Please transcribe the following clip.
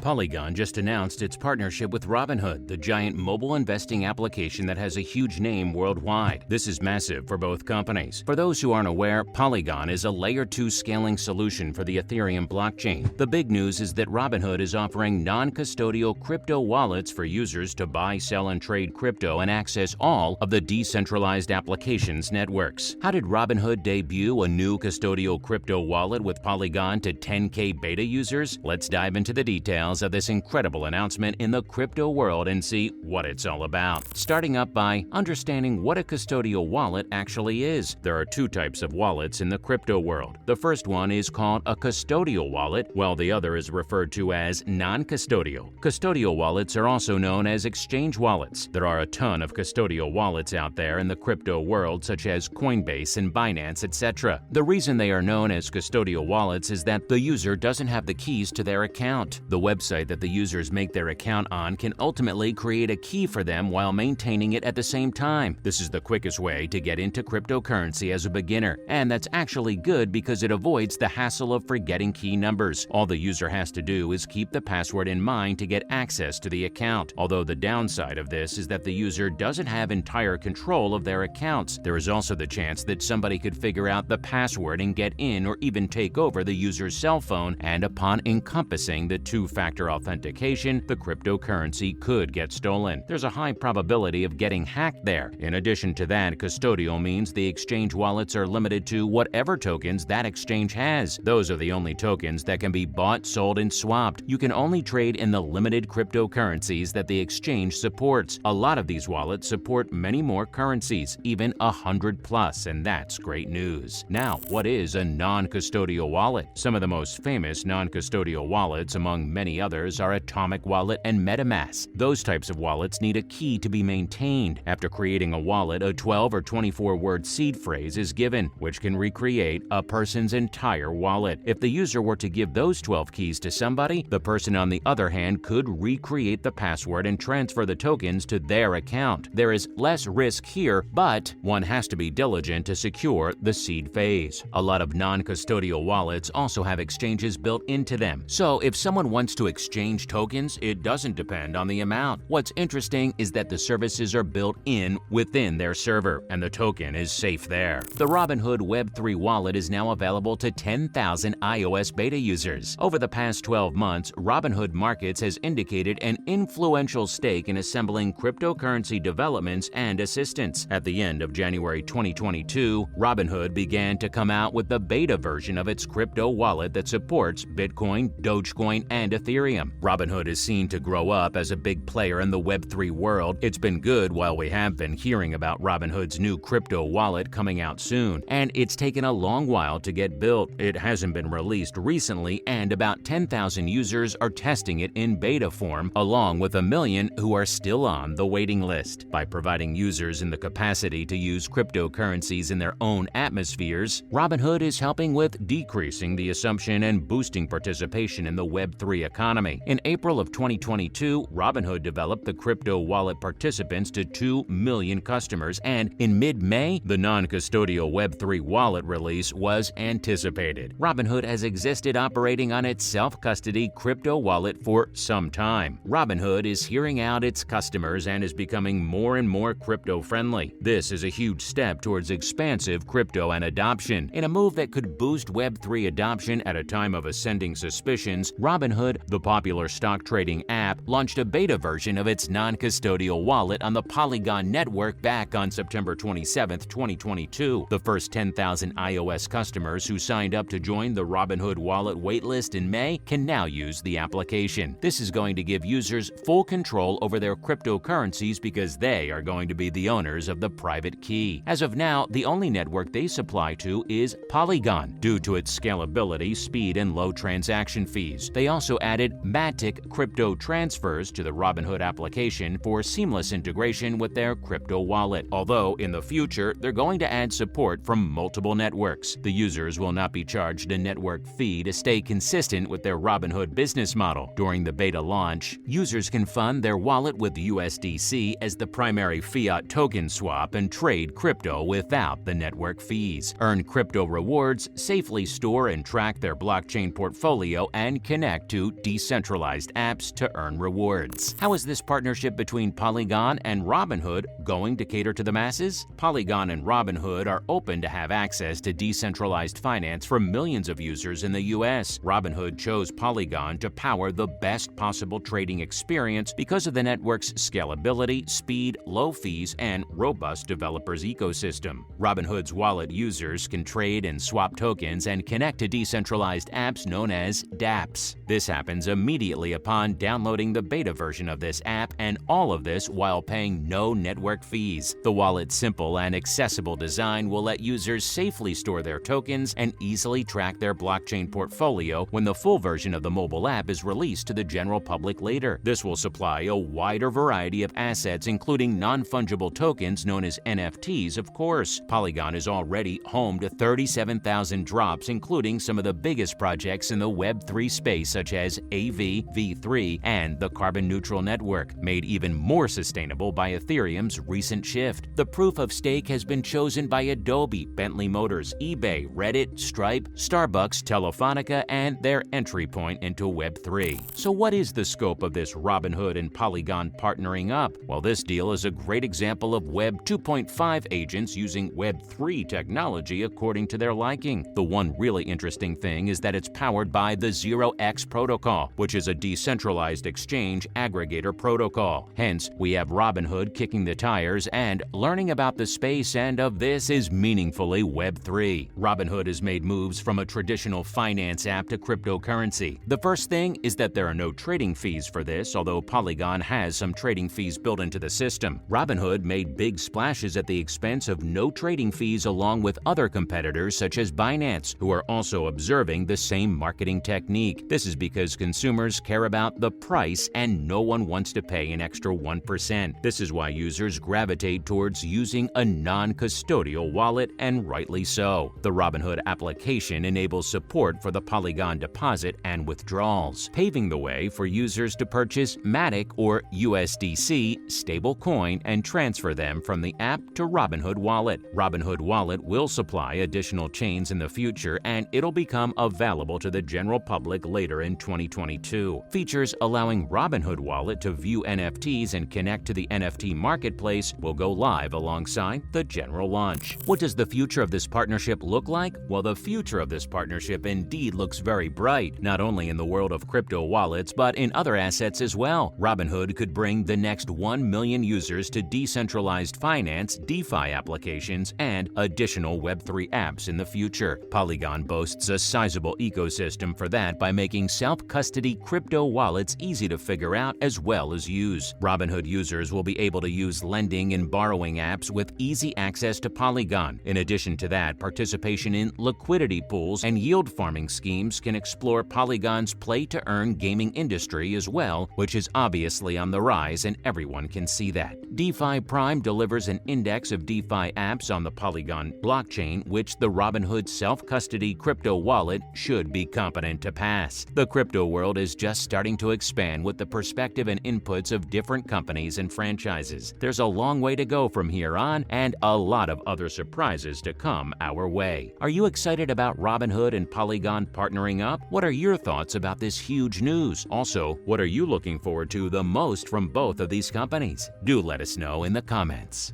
Polygon just announced its partnership with Robinhood, the giant mobile investing application that has a huge name worldwide. This is massive for both companies. For those who aren't aware, Polygon is a Layer 2 scaling solution for the Ethereum blockchain. The big news is that Robinhood is offering non-custodial crypto wallets for users to buy, sell, and trade crypto and access all of the decentralized applications networks. How did Robinhood debut a new custodial crypto wallet with Polygon to 10K beta users? Let's dive into the details of this incredible announcement in the crypto world and see what it's all about. Starting up by understanding what a custodial wallet actually is. There are two types of wallets in the crypto world. The first one is called a custodial wallet, while the other is referred to as non-custodial. Custodial wallets are also known as exchange wallets. There are a ton of custodial wallets out there in the crypto world, such as Coinbase and Binance, etc. The reason they are known as custodial wallets is that the user doesn't have the keys to their account. The website that the users make their account on can ultimately create a key for them while maintaining it at the same time. This is the quickest way to get into cryptocurrency as a beginner, and that's actually good because it avoids the hassle of forgetting key numbers. All the user has to do is keep the password in mind to get access to the account. Although the downside of this is that the user doesn't have entire control of their accounts. There is also the chance that somebody could figure out the password and get in or even take over the user's cell phone, and upon encompassing the two-factor authentication, the cryptocurrency could get stolen. There's a high probability of getting hacked there. In addition to that, custodial means the exchange wallets are limited to whatever tokens that exchange has. Those are the only tokens that can be bought, sold, and swapped. You can only trade in the limited cryptocurrencies that the exchange supports. A lot of these wallets support many more currencies, even 100 plus, and that's great news. Now, what is a non-custodial wallet? Some of the most famous non-custodial wallets, among many others, are Atomic Wallet and MetaMask. Those types of wallets need a key to be maintained. After creating a wallet, a 12 or 24-word seed phrase is given, which can recreate a person's entire wallet. If the user were to give those 12 keys to somebody, the person on the other hand could recreate the password and transfer the tokens to their account. There is less risk here, but one has to be diligent to secure the seed phase. A lot of non-custodial wallets also have exchanges built into them. So if someone wants to exchange tokens, it doesn't depend on the amount. What's interesting is that the services are built in within their server, and the token is safe there. The Robinhood Web3 wallet is now available to 10,000 iOS beta users. Over the past 12 months, Robinhood Markets has indicated an influential stake in assembling cryptocurrency developments and assistance. At the end of January 2022, Robinhood began to come out with the beta version of its crypto wallet that supports Bitcoin, Dogecoin, and Ethereum. Robinhood is seen to grow up as a big player in the Web3 world. It's been good while we have been hearing about Robinhood's new crypto wallet coming out soon, and it's taken a long while to get built. It hasn't been released recently, and about 10,000 users are testing it in beta form, along with 1 million who are still on the waiting list. By providing users in the capacity to use cryptocurrencies in their own atmospheres, Robinhood is helping with decreasing the assumption and boosting participation in the Web3 economy. In April of 2022, Robinhood developed the crypto wallet participants to 2 million customers, and in mid-May, the non-custodial Web3 wallet release was anticipated. Robinhood has existed operating on its self-custody crypto wallet for some time. Robinhood is hearing out its customers and is becoming more and more crypto-friendly. This is a huge step towards expansive crypto and adoption. In a move that could boost Web3 adoption at a time of ascending suspicions, Robinhood, the popular stock trading app, launched a beta version of its non-custodial wallet on the Polygon network back on September 27, 2022. The first 10,000 iOS customers who signed up to join the Robinhood Wallet waitlist in May can now use the application. This is going to give users full control over their cryptocurrencies because they are going to be the owners of the private key. As of now, the only network they supply to is Polygon, due to its scalability, speed, and low transaction fees. They also added Matic crypto transfers to the Robinhood application for seamless integration with their crypto wallet. Although in the future, they're going to add support from multiple networks. The users will not be charged a network fee to stay consistent with their Robinhood business model. During the beta launch, users can fund their wallet with USDC as the primary fiat token swap and trade crypto without the network fees, earn crypto rewards, safely store and track their blockchain portfolio, and connect to decentralized apps to earn rewards. How is this partnership between Polygon and Robinhood going to cater to the masses? Polygon and Robinhood are open to have access to decentralized finance for millions of users in the US. Robinhood chose Polygon to power the best possible trading experience because of the network's scalability, speed, low fees, and robust developers ecosystem. Robinhood's wallet users can trade and swap tokens and connect to decentralized apps known as dApps. This happens immediately upon downloading the beta version of this app, and all of this while paying no network fees. The wallet's simple and accessible design will let users safely store their tokens and easily track their blockchain portfolio when the full version of the mobile app is released to the general public later. This will supply a wider variety of assets, including non-fungible tokens known as NFTs, of course. Polygon is already home to 37,000 drops, including some of the biggest projects in the Web3 space, such as AV, V3, and the Carbon Neutral Network, made even more sustainable by Ethereum's recent shift. The proof of stake has been chosen by Adobe, Bentley Motors, eBay, Reddit, Stripe, Starbucks, Telefonica, and their entry point into Web3. So what is the scope of this Robinhood and Polygon partnering up? Well, this deal is a great example of Web 2.5 agents using Web3 technology according to their liking. The one really interesting thing is that it's powered by the 0x protocol, which is a decentralized exchange aggregator protocol. Hence, we have Robinhood kicking the tires and learning about the space, and of this is meaningfully Web3. Robinhood has made moves from a traditional finance app to cryptocurrency. The first thing is that there are no trading fees for this, although Polygon has some trading fees built into the system. Robinhood made big splashes at the expense of no trading fees along with other competitors such as Binance, who are also observing the same marketing technique. This is because consumers care about the price and no one wants to pay an extra 1%. This is why users gravitate towards using a non-custodial wallet, and rightly so. The Robinhood application enables support for the Polygon deposit and withdrawals, paving the way for users to purchase Matic or USDC stablecoin and transfer them from the app to Robinhood Wallet. Robinhood Wallet will supply additional chains in the future, and it'll become available to the general public later in 2022. Features allowing Robinhood Wallet to view NFTs and connect to the NFT marketplace will go live alongside the general launch. What does the future of this partnership look like? Well, the future of this partnership indeed looks very bright, not only in the world of crypto wallets, but in other assets as well. Robinhood could bring the next 1 million users to decentralized finance, DeFi applications, and additional Web3 apps in the future. Polygon boasts a sizable ecosystem for that by making self-custody crypto wallets easy to figure out as well as use. Robinhood users will be able to use lending and borrowing apps with easy access to Polygon. In addition to that, participation in liquidity pools and yield farming schemes can explore Polygon's play-to-earn gaming industry as well, which is obviously on the rise, and everyone can see that. DeFi Prime delivers an index of DeFi apps on the Polygon blockchain, which the Robinhood self-custody crypto wallet should be competent to pass. The crypto world is just starting to expand with the perspective and inputs of different companies and franchises. There's a long way to go from here on, and a lot of other surprises to come our way. Are you excited about Robinhood and Polygon partnering up? What are your thoughts about this huge news? Also, what are you looking forward to the most from both of these companies? Do let us know in the comments.